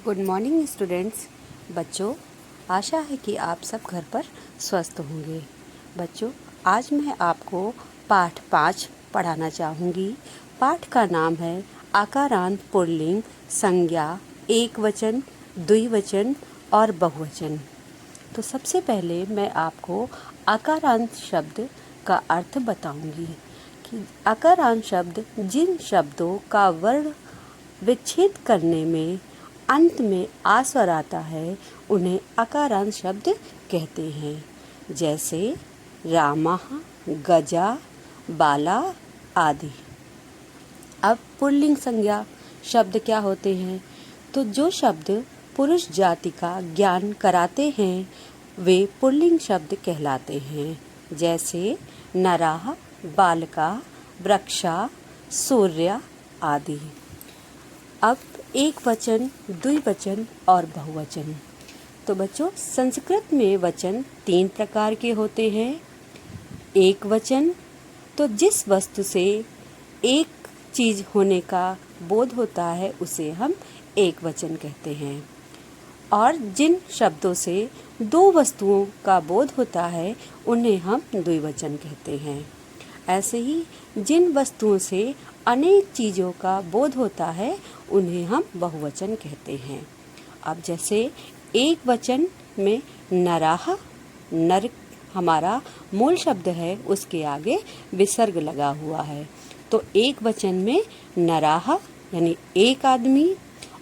Good morning students. बच्चों, आशा है कि आप सब घर पर स्वस्थ होंगे। बच्चों, आज मैं आपको पाठ 5 पढ़ाना चाहूँगी। पाठ का नाम है आकारांत पुल्लिंग संज्ञा एक वचन, द्विवचन और बहुवचन। तो सबसे पहले मैं आपको आकारांत शब्द का अर्थ बताऊंगी कि आकारांत शब्द जिन शब्दों का वर्ण विच्छेद करने में अंत में आ स्वर आता है उन्हें आकारांत शब्द कहते हैं। जैसे रामः, गजा, बाला आदि। अब पुल्लिंग संज्ञा शब्द क्या होते हैं? तो जो शब्द पुरुष जाति का ज्ञान कराते हैं वे पुल्लिंग शब्द कहलाते हैं। जैसे नराः, बालका, वृक्षा, सूर्य आदि। अब एक वचन, द्विवचन और बहुवचन। तो बच्चों, संस्कृत में वचन 3 प्रकार के होते हैं। एक वचन तो जिस वस्तु से एक चीज होने का बोध होता है उसे हम एक वचन कहते हैं, और जिन शब्दों से 2 वस्तुओं का बोध होता है उन्हें हम द्विवचन कहते हैं। ऐसे ही जिन वस्तुओं से अनेक चीज़ों का बोध होता है उन्हें हम बहुवचन कहते हैं। अब जैसे एक वचन में नराः, नर हमारा मूल शब्द है, उसके आगे विसर्ग लगा हुआ है। तो एक वचन में नराः यानी एक आदमी,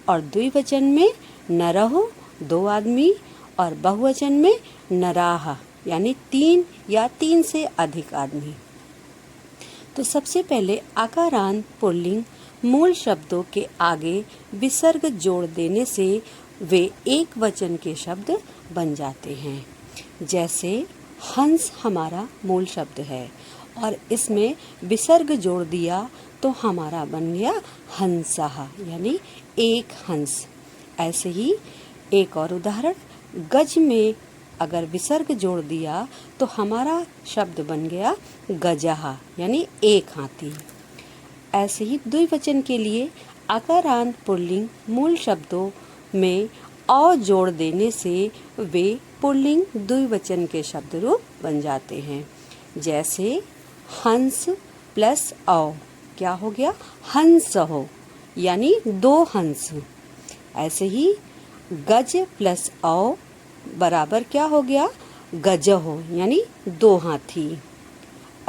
और द्विवचन में नरः 2 आदमी, और बहुवचन में नराः यानी 3 या 3 से अधिक आदमी। तो सबसे पहले आकारांत पुल्लिंग मूल शब्दों के आगे विसर्ग जोड़ देने से वे एक वचन के शब्द बन जाते हैं। जैसे हंस हमारा मूल शब्द है और इसमें विसर्ग जोड़ दिया तो हमारा बन गया हंसः यानी एक हंस। ऐसे ही एक और उदाहरण, गज में अगर विसर्ग जोड़ दिया तो हमारा शब्द बन गया गजः यानी एक हाथी। ऐसे ही द्विवचन के लिए आकारांत पुल्लिंग मूल शब्दों में औ जोड़ देने से वे पुल्लिंग द्विवचन के शब्द रूप बन जाते हैं। जैसे हंस प्लस औ क्या हो गया? हंसः यानी 2 हंस। ऐसे ही गज प्लस औ बराबर क्या हो गया? गजः यानी 2 हाथी।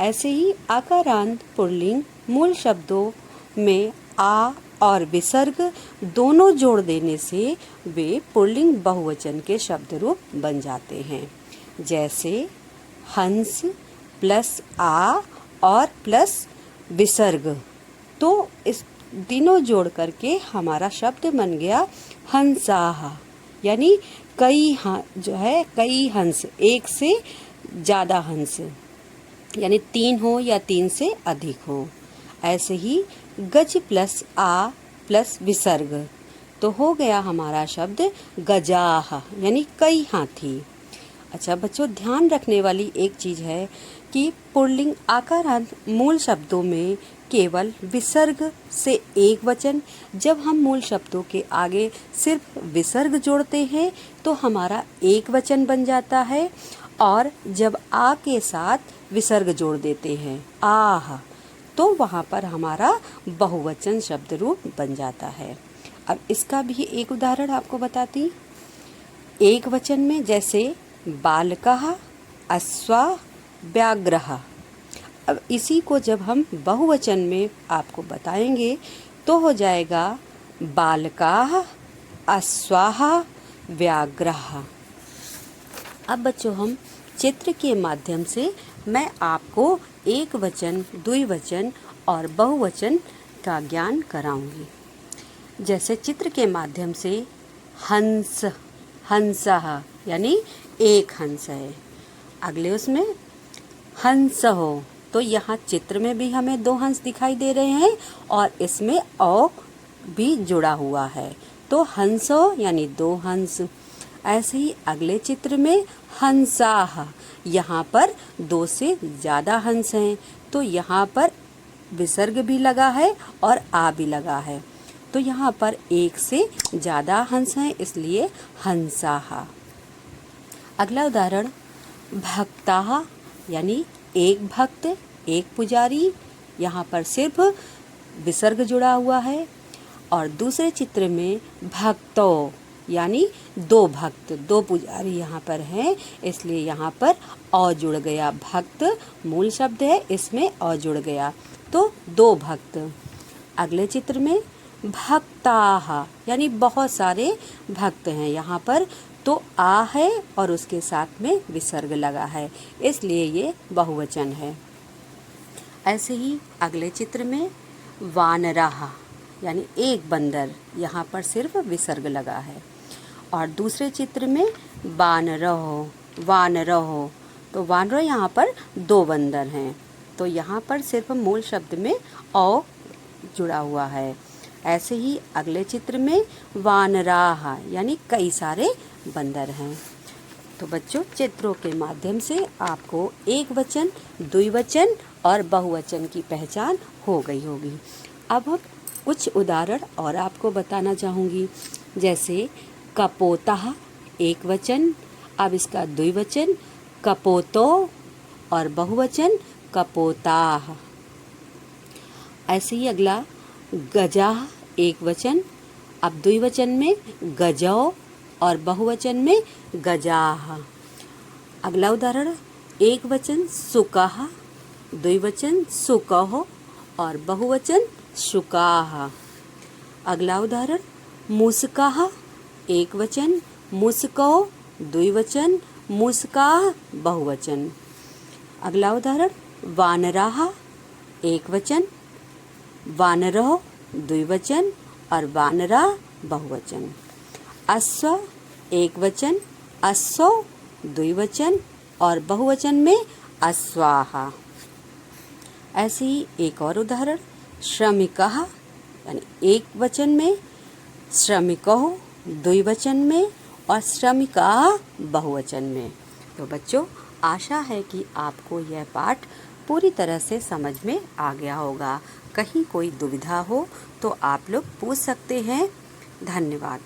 ऐसे ही आकारांत पुल्लिंग मूल शब्दों में आ और विसर्ग दोनों जोड़ देने से वे पुल्लिंग बहुवचन के शब्द रूप बन जाते हैं। जैसे हंस प्लस आ और प्लस विसर्ग, तो इस तीनों जोड़ करके हमारा शब्द बन गया हंसाः यानी कई हंस, एक से ज़्यादा हंस, यानी 3 हो या 3 से अधिक हो। ऐसे ही गज प्लस आ प्लस विसर्ग तो हो गया हमारा शब्द गजाः यानी कई हाथी। अच्छा बच्चों, ध्यान रखने वाली एक चीज़ है कि पुल्लिंग आकारांत मूल शब्दों में केवल विसर्ग से एक वचन, जब हम मूल शब्दों के आगे सिर्फ विसर्ग जोड़ते हैं तो हमारा एक वचन बन जाता है, और जब आ के साथ विसर्ग जोड़ देते हैं आह, तो वहाँ पर हमारा बहुवचन शब्द रूप बन जाता है। अब इसका भी एक उदाहरण आपको बताती। एक वचन में जैसे बालकः, अश्वः, व्याघ्रः। अब इसी को जब हम बहुवचन में आपको बताएंगे तो हो जाएगा बालकाः, अश्वाः, व्याघ्रः। अब बच्चों, हम चित्र के माध्यम से मैं आपको एक वचन, द्विवचन और बहुवचन का ज्ञान कराऊंगी। जैसे चित्र के माध्यम से हंस, हंसः यानी एक हंस है। अगले उसमें हंसः, तो यहाँ चित्र में भी हमें 2 हंस दिखाई दे रहे हैं और इसमें औ भी जुड़ा हुआ है, तो हंसः यानी 2 हंस। ऐसे ही अगले चित्र में हंसाः, यहाँ पर 2 से ज़्यादा हंस हैं, तो यहाँ पर विसर्ग भी लगा है और आ भी लगा है, तो यहाँ पर एक से ज़्यादा हंस हैं, इसलिए हंसाः। अगला उदाहरण, भक्ताः यानी एक भक्त, एक पुजारी। यहाँ पर सिर्फ विसर्ग जुड़ा हुआ है। और दूसरे चित्र में भक्तों यानी दो भक्त, दो पुजारी यहाँ पर हैं, इसलिए यहाँ पर अ जुड़ गया। भक्त मूल शब्द है, इसमें अ जुड़ गया, तो दो भक्त। अगले चित्र में भक्ताः यानी बहुत सारे भक्त हैं, यहाँ पर तो आ है और उसके साथ में विसर्ग लगा है, इसलिए ये बहुवचन है। ऐसे ही अगले चित्र में वानराः यानी एक बंदर, यहाँ पर सिर्फ विसर्ग लगा है। और दूसरे चित्र में वानरः, तो वानर यहाँ पर दो बंदर हैं, तो यहाँ पर सिर्फ मूल शब्द में औ जुड़ा हुआ है। ऐसे ही अगले चित्र में वानराः यानी कई सारे बंदर हैं। तो बच्चों, चित्रों के माध्यम से आपको एक वचन, द्विवचन और बहुवचन की पहचान हो गई होगी। अब हम कुछ उदाहरण और आपको बताना चाहूँगी, जैसे कपोताः एक वचन, अब इसका द्विवचन कपोतो और बहुवचन कपोताः। ऐसे ही अगला गजाः एक वचन, अब द्विवचन में गजौ और बहुवचन में गजाः। अगला उदाहरण, एक वचन सुकाः, द्विवचन सुकः और बहुवचन शुकाः। अगला उदाहरण, मूषकाः एक वचन, मूषकौ द्विवचन, मूषकाः बहुवचन। अगला उदाहरण, वानराः एक वचन, वानरौ द्विवचन और वानरा बहुवचन। अश्व एक वचन, अश्वौ द्विवचन और बहुवचन में अश्वाः। ऐसे ही एक और उदाहरण, श्रमिकाः यानी एक वचन में, श्रमिकौ द्विवचन में और श्रमिकाः बहुवचन में। तो बच्चों, आशा है कि आपको यह पाठ पूरी तरह से समझ में आ गया होगा। कहीं कोई दुविधा हो तो आप लोग पूछ सकते हैं। धन्यवाद।